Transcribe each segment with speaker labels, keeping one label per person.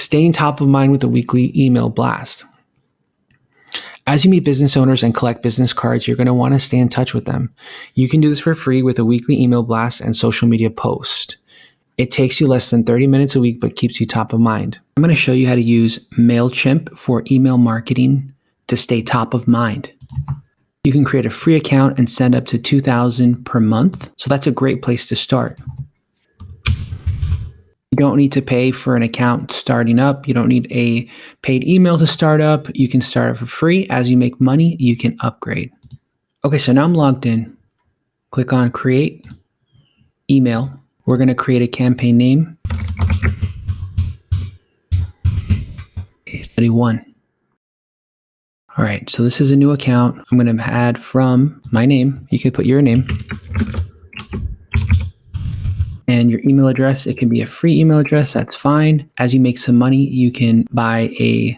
Speaker 1: staying top of mind with a weekly email blast. As you meet business owners and collect business cards, you're going to want to stay in touch with them. You can do this for free with a weekly email blast and social media post. It takes you less than 30 minutes a week, but keeps you top of mind. I'm going to show you how to use MailChimp for email marketing to stay top of mind. You can create a free account and send up to $2,000 per month. So that's a great place to start. You don't need to pay for an account starting up. You don't need a paid email to start up. You can start it for free. As you make money, you can upgrade. Okay, so now I'm logged in. Click on create email. We're going to create a campaign name. Study 1. All right, so this is a new account. I'm going to add from my name. You could put your name. And your email address, it can be a free email address, that's fine. As you make some money, you can buy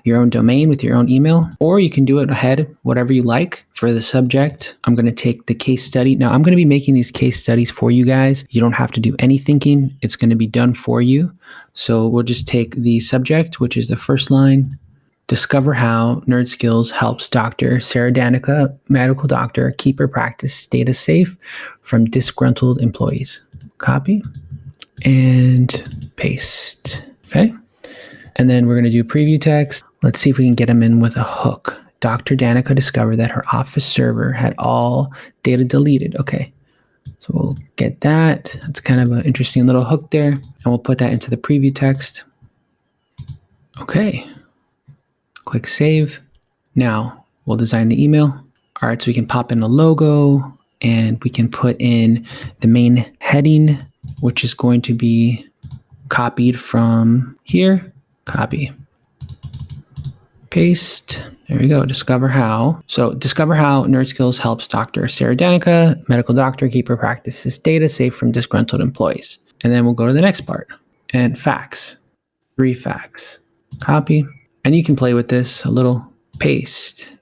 Speaker 1: your own domain with your own email, or you can do it ahead, whatever you like. For the subject, I'm going to take the case study. Now, I'm going to be making these case studies for you guys. You don't have to do any thinking. It's going to be done for you. So we'll just take the subject, which is the first line. Discover how Nerd Skills helps Dr. Sarah Danica, medical doctor, keep her practice data safe from disgruntled employees. Copy and paste. Okay. And then we're going to do preview text. Let's see if we can get them in with a hook. Dr. Danica discovered that her office server had all data deleted. Okay. So we'll get that. That's kind of an interesting little hook there. And we'll put that into the preview text. Okay. Click save. Now we'll design the email. All right. So we can pop in a logo. And we can put in the main heading, which is going to be copied from here. Copy. Paste. There we go. Discover how. So discover how Nerd Skills helps Dr. Sarah Danica, medical doctor, keep her practices data safe from disgruntled employees. And then we'll go to the next part. And facts. 3 facts. Copy. And you can play with this a little. Paste.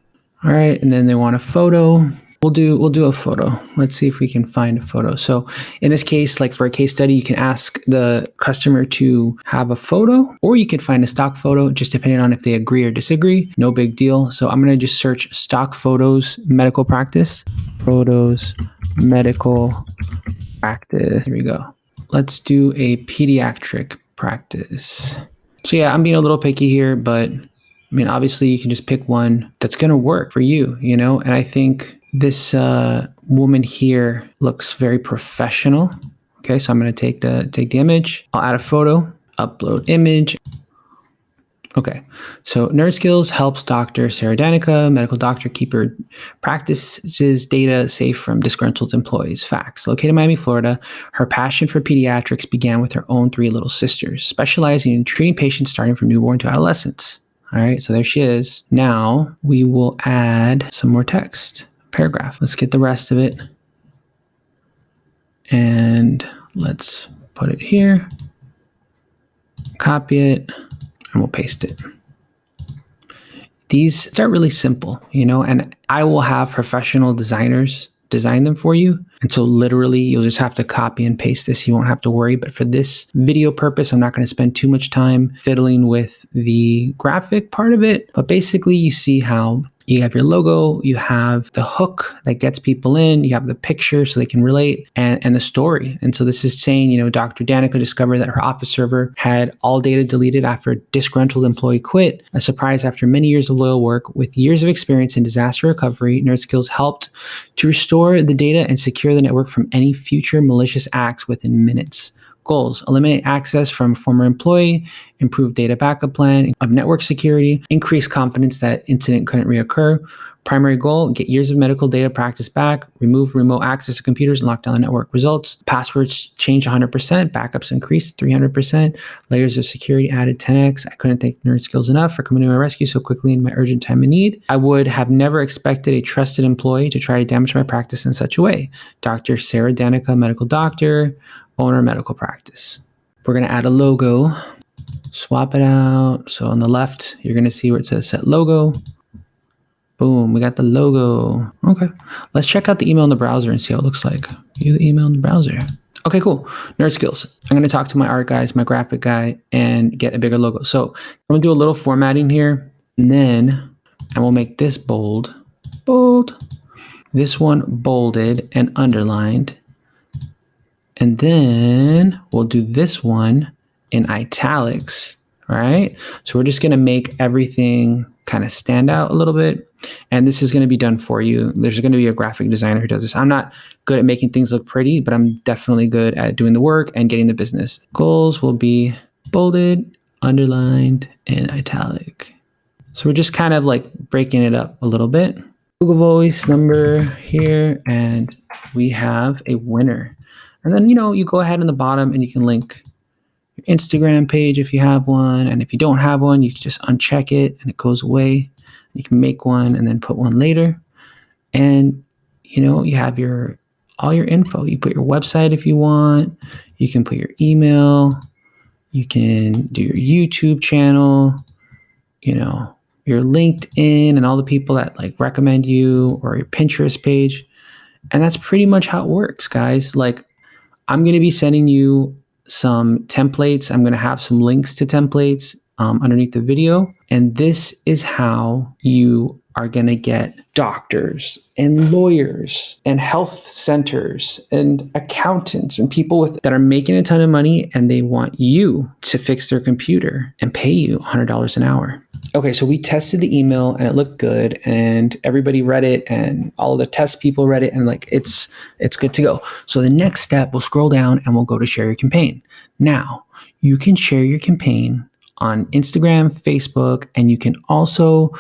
Speaker 1: All right. And then they want a photo. We'll do a photo. Let's see if we can find a photo. So in this case, like for a case study, you can ask the customer to have a photo, or you can find a stock photo, just depending on if they agree or disagree. No big deal. So I'm going to just search stock photos, medical practice. Photos, medical practice. Here we go. Let's do a pediatric practice. So yeah, I'm being a little picky here, but I mean, obviously you can just pick one that's going to work for you, you know? And I think this woman here looks very professional. Okay, so I'm going to take the image. I'll add a photo, upload image. Okay, so Nerd Skills helps Dr. Sarah Danica, medical doctor, keep her practices data safe from disgruntled employees. Facts. Located in Miami, Florida, her passion for pediatrics began with her own 3 little sisters, specializing in treating patients starting from newborn to adolescents. All right, so there she is. Now we will add some more text. Paragraph. Let's get the rest of it. And let's put it here. Copy it. And we'll paste it. These start really simple, you know, and I will have professional designers design them for you. And so literally you'll just have to copy and paste this. You won't have to worry. But for this video purpose, I'm not going to spend too much time fiddling with the graphic part of it. But basically you see how you have your logo, you have the hook that gets people in, you have the picture so they can relate, and the story. And so this is saying, you know, Dr. Danica discovered that her office server had all data deleted after a disgruntled employee quit. A surprise after many years of loyal work. With years of experience in disaster recovery, Nerd Skills helped to restore the data and secure the network from any future malicious acts within minutes. Goals: eliminate access from a former employee, improve data backup plan of network security, increase confidence that incident couldn't reoccur. Primary goal: get years of medical data practice back, remove remote access to computers and lock down the network. Results: passwords changed 100%, backups increased 300%, layers of security added 10x. I couldn't thank Nerd Skills enough for coming to my rescue so quickly in my urgent time of need. I would have never expected a trusted employee to try to damage my practice in such a way. Dr. Sarah Danica, medical doctor, owner medical practice. We're going to add a logo, swap it out. So on the left, you're going to see where it says set logo. Boom, we got the logo. Okay, let's check out the email in the browser and see how it looks like. View the email in the browser. Okay, cool. Nerd skills. I'm going to talk to my art guys, my graphic guy, and get a bigger logo. So I'm going to do a little formatting here, and then I will make this bold, this one bolded and underlined. And then we'll do this one in italics, right? So we're just going to make everything kind of stand out a little bit. And this is going to be done for you. There's going to be a graphic designer who does this. I'm not good at making things look pretty, but I'm definitely good at doing the work and getting the business. Goals will be bolded, underlined, and italic. So we're just kind of like breaking it up a little bit. Google Voice number here, and we have a winner. And then, you go ahead in the bottom and you can link your Instagram page if you have one. And if you don't have one, you can just uncheck it and it goes away. You can make one and then put one later. And, you have all your info. You put your website if you want. You can put your email. You can do your YouTube channel, your LinkedIn and all the people that like recommend you, or your Pinterest page. And that's pretty much how it works, guys. Like, I'm going to be sending you some templates. I'm going to have some links to templates underneath the video. And this is how you are going to get doctors and lawyers and health centers and accountants and people that are making a ton of money, and they want you to fix their computer and pay you $100 an hour. Okay, so we tested the email and it looked good, and everybody read it, and all of the test people read it, and like it's good to go. So the next step, we'll scroll down and we'll go to share your campaign. Now, you can share your campaign on Instagram, Facebook, and you can also,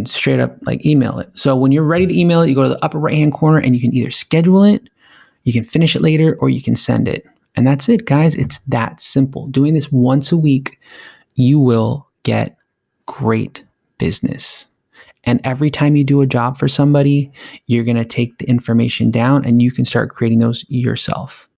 Speaker 1: straight up like email it. So when you're ready to email it, you go to the upper right-hand corner and you can either schedule it, you can finish it later, or you can send it. And that's it, guys. It's that simple. Doing this once a week, you will get great business. And every time you do a job for somebody, you're going to take the information down and you can start creating those yourself.